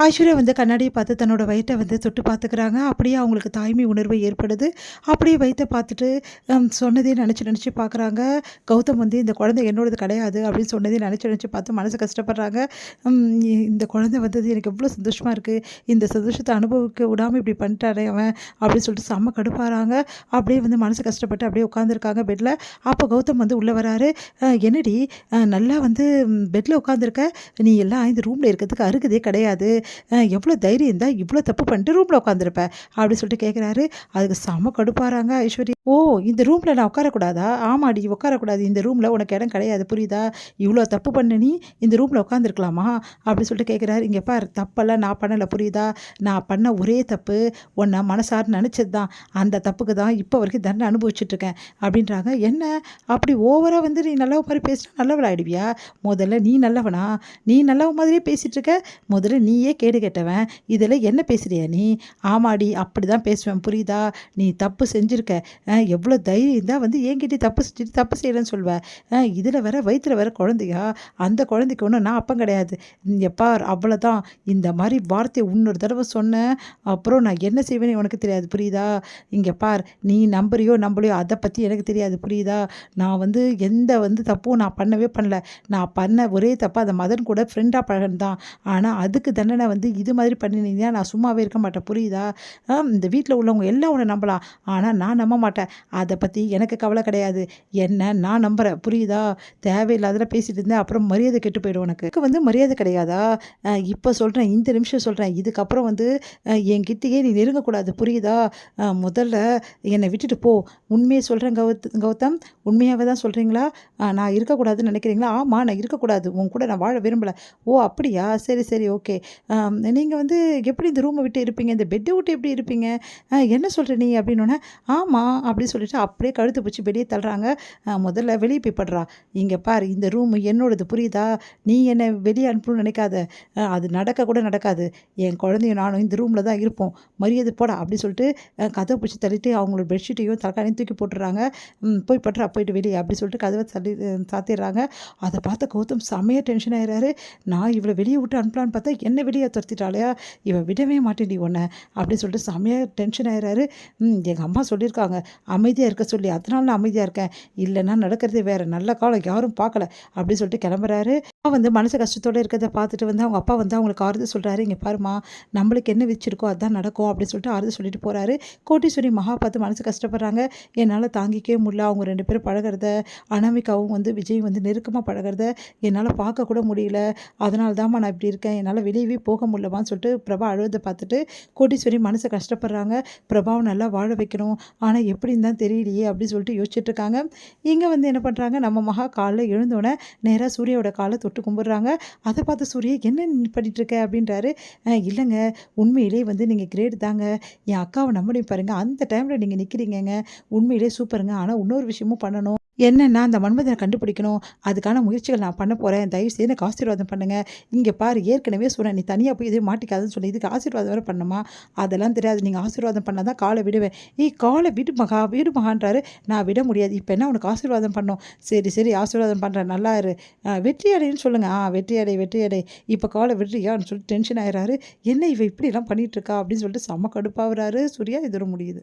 ஐஸ்வர்யா வந்து கண்ணாடிய பார்த்து தன்னோட வயித்த வந்து தொட்டு பார்த்துக்கிறாங்க. அப்படியே அவங்களுக்கு தாய்மை உணர்வு ஏற்படுது. அப்படியே வயித்த பார்த்துட்டு சொன்னதே நெனச்சு பார்க்குறாங்க. கௌதம் வந்து இந்த குழந்தை என்னோடது கிடையாது அப்படின்னு சொன்னதே நெனச்சு பார்த்து மனசு கஷ்டப்படுறாங்க. ம் இந்த குழந்தை வந்தது எனக்கு எவ்வளோ சந்தோஷமா இருக்கு. இந்த சந்தோஷத்த அனுபவிக்க விடாம இப்படி பண்ணிட்டானே அவன் அப்படின்னு சொல்லிட்டு செம்ம கடுப்பாறாங்க. அப்படியே வந்து மனசு கஷ்டப்பட்டு அப்படியே உட்காந்துருக்காங்க பெட்ல. அப்போ கௌதம் வந்து உள்ள வராரு. "என்னடி நல்லா வந்து பெட்ல உட்காந்துருக்க. நீ எல்லாம் இந்த ரூம்ல இருக்கிறதுக்கு அருகதே கிடையாது. எவ்வளோ தைரியம் இருந்தா இவ்வளோ தப்பு பண்ணிட்டு ரூமில் உட்காந்துருப்ப அப்படி சொல்லிட்டு கேட்குறாரு. அதுக்கு செம கடுப்பாறாங்க ஐஸ்வர்யா. ஓ, இந்த ரூமில் நான் உட்காரக்கூடாதா? ஆமாடி உட்காரக்கூடாது. இந்த ரூமில் உனக்கு இடம் கிடையாது புரியுதா? இவ்வளோ தப்பு பண்ண நீ இந்த ரூமில் உட்காந்துருக்கலாமா அப்படி சொல்லிட்டு கேட்குறாரு. இங்கே பார், தப்பெல்லாம் நான் பண்ணலை புரியுதா? நான் பண்ண ஒரே தப்பு உன்னை மனசார நினச்சது தான். அந்த தப்புக்கு தான் இப்போ வரைக்கும் தண்டனை அனுபவிச்சுட்ருக்கேன் அப்படின்றாங்க. என்ன அப்படி ஓவராக வந்து நீ நல்லவ மாதிரி பேசினா நல்லவளாயிடுவியா? முதல்ல நீ நல்லவனா? நீ நல்லவ மாதிரியே பேசிகிட்டு இருக்க. முதல்ல நீயே கேடு கெட்டவன். இதில் என்ன பேசுறியா நீ? ஆமாடி அப்படி தான் பேசுவேன் புரியுதா? நீ தப்பு செஞ்சுருக்க. எவ்வளோ தைரியம் இருந்தால் வந்து என்கிட்ட தப்பு செஞ்சுட்டு தப்பு செய்யலைன்னு சொல்வேன். இதில் வேற வயிற்றில் வேற குழந்தையா? அந்த குழந்தைக்கு ஒன்றும் நான் அப்பம் கிடையாது. எப்பா அவ்வளோதான். இந்த மாதிரி வார்த்தையை இன்னொரு தடவை சொன்னேன் அப்புறம் நான் என்ன செய்வேன்னு உனக்கு தெரியாது புரியுதா? இங்கே பார், நீ நம்புறியோ நம்பலையோ அதை பற்றி எனக்கு தெரியாது புரியுதா? நான் வந்து எந்த வந்து தப்பும் நான் பண்ணவே பண்ணல. நான் பண்ண ஒரே தப்பு அந்த மதன் கூட ஃப்ரெண்டாக பழகன் தான். ஆனால் அதுக்கு தண்டனை வந்து இது மாதிரி பண்ணினீங்கன்னா நான் சும்மாவே இருக்க மாட்டேன் புரியுதா? இந்த வீட்டில் உள்ளவங்க எல்லாம் உன்னை நம்பலாம். ஆனால் நான் நம்ப மாட்டேன். அதை பற்றி எனக்கு கவலை கிடையாது. என்ன நான் நம்புகிறேன் புரியுதா? தேவையில்லாத பேசிட்டு இருந்தேன் அப்புறம் மரியாதை கெட்டு போயிடும் உனக்கு. எனக்கு வந்து மரியாதை கிடையாதா? இப்போ சொல்கிறேன், இந்த நிமிஷம் சொல்கிறேன். இதுக்கப்புறம் வந்து என்கிட்டயே நீ நெருங்கக்கூடாது புரியுதா? முதல்ல என்னை விட்டுட்டு போ. உண்மையை சொல்கிறேன் கௌதம், உண்மையாகவே தான் சொல்கிறீங்களா? நான் இருக்கக்கூடாதுன்னு நினைக்கிறீங்களா? ஆமாம், நான் இருக்கக்கூடாது. உன் கூட நான் வாழ விரும்பலை. ஓ அப்படியா? சரி சரி ஓகே. நீங்கள் வந்து எப்படி இந்த ரூமை விட்டு இருப்பீங்க? இந்த பெட்டை விட்டு எப்படி இருப்பீங்க? என்ன சொல்கிற நீ அப்படின்னோடனே, ஆமாம் அப்படின்னு சொல்லிட்டு அப்படியே கழுத்து பிடிச்சி வெளியே தள்ளுறாங்க. முதல்ல வெளியே போய் படுறா. இங்கே பார், இந்த ரூம் என்னோடது புரியுதா? நீ என்னை வெளியே அனுப்பணும்னு நினைக்காத. அது நடக்க கூட நடக்காது. என் குழந்தையும் நானும் இந்த ரூமில் தான் இருப்போம். மரியாதை போடா அப்படி சொல்லிட்டு கதவை பிடிச்சி தள்ளிட்டு அவங்களோட பெட்ஷீட்டையும் தலைக்கானையும் தூக்கி போட்டுடுறாங்க. போய் படுறா, போயிட்டு வெளியே அப்படி சொல்லிட்டு கதவை தள்ளி சாத்திடுறாங்க. அதை பார்த்த கௌதம் செம்மையாக டென்ஷன் ஆகிறாரு. நான் இவளை வெளியே விட்டு அனுப்பலான்னு பார்த்தா என்ன வெளியே துரத்திட்டாலையா? இவன் விடவே மாட்டேன்டி உன்னை அப்படின்னு சொல்லிட்டு செம்மையாக டென்ஷன் ஆகிறாரு. எங்கள் அம்மா சொல்லியிருக்காங்க அமைதியாக இருக்க சொல்லி, அதனால நான் அமைதியாக இருக்கேன். இல்லைன்னா நடக்கிறதே வேறு. நல்ல காலம் யாரும் பார்க்கல அப்படின்னு சொல்லிட்டு கிளம்புறாரு. அப்பா வந்து மனசு கஷ்டத்தோடு இருக்கிறத பார்த்துட்டு வந்து அவங்க அப்பா வந்து அவங்களுக்கு ஆறுதல் சொல்கிறாரு. இங்கே பாருமா, நம்மளுக்கு என்ன வச்சிருக்கோ அதுதான் நடக்கும் அப்படின்னு சொல்லிட்டு ஆறுதல் சொல்லிட்டு போகிறாரு. கோட்டீஸ்வரி மகா பார்த்து மனசு கஷ்டப்படுறாங்க. என்னால் தாங்கிக்கவே முடியல. அவங்க 2 பேரும் பழகிறத, அனாமிகாவும் வந்து விஜய் வந்து நெருக்கமாக பழகிறத என்னால் பார்க்க கூட முடியல. அதனால தான்மா நான் இப்படி இருக்கேன். என்னால் வெளியவே போக முடியலமான்னு சொல்லிட்டு பிரபா அழுவதை பார்த்துட்டு கோட்டீஸ்வரி மனசை கஷ்டப்படுறாங்க. பிரபாவை நல்லா வாழ வைக்கணும், ஆனால் எப்படின்னு தான் தெரியலையே அப்படின்னு சொல்லிட்டு யோசிச்சுட்டு இருக்காங்க. இங்கே வந்து என்ன பண்ணுறாங்க, நம்ம மகா காலைல எழுந்தோடனே நேராக சூர்யாவோட காலை தொட்டு கும்பிட்றாங்க. அதை பார்த்து சூர்யா என்ன நீ பண்ணிட்டு இருக்க அப்படின்றாரு. இல்லைங்க, உண்மையிலே வந்து நீங்கள் கிரேட் தாங்க. என் அக்காவை நம்பி பாருங்க, அந்த டைமில் நீங்கள் நிற்கிறீங்கங்க. உண்மையிலே சூப்பருங்க. ஆனால் இன்னொரு விஷயமும் பண்ணணும். என்னென்னா அந்த மன்மதனை கண்டுபிடிக்கணும். அதுக்கான முயற்சிகள் நான் பண்ண போகிறேன். தயவுசெய்து எனக்கு ஆசீர்வாதம் பண்ணுங்கள். இங்கே பாரு, ஏற்கனவே சொன்னேன் நீ தனியாக போய் எதுவும் மாட்டிக்காதுன்னு சொல்லி, இதுக்கு ஆசீர்வாதம் வேறு பண்ணணுமா? அதெல்லாம் தெரியாது. நீங்கள் ஆசீர்வாதம் பண்ணால் தான் காலை விடுவேன். காலை விடு மகா, விடு மகான்றாரு. நான் விட முடியாது. இப்போ என்ன உனக்கு ஆசீர்வாதம் பண்ணணும்? சரி சரி ஆசீர்வாதம் பண்ணுறேன், நல்லா இரு. வெற்றி அடைன்னு சொல்லுங்கள். வெற்றி அடை வெற்றி அடை. இப்போ காலை விடுறியான்னு சொல்லிட்டு டென்ஷன் ஆகிறாரு. என்ன இவ இப்படிலாம் பண்ணிகிட்டு இருக்கா அப்படின்னு சொல்லிட்டு செம்ம கடுப்பாகிறாரு சூர்யா. இதோட முடியுது.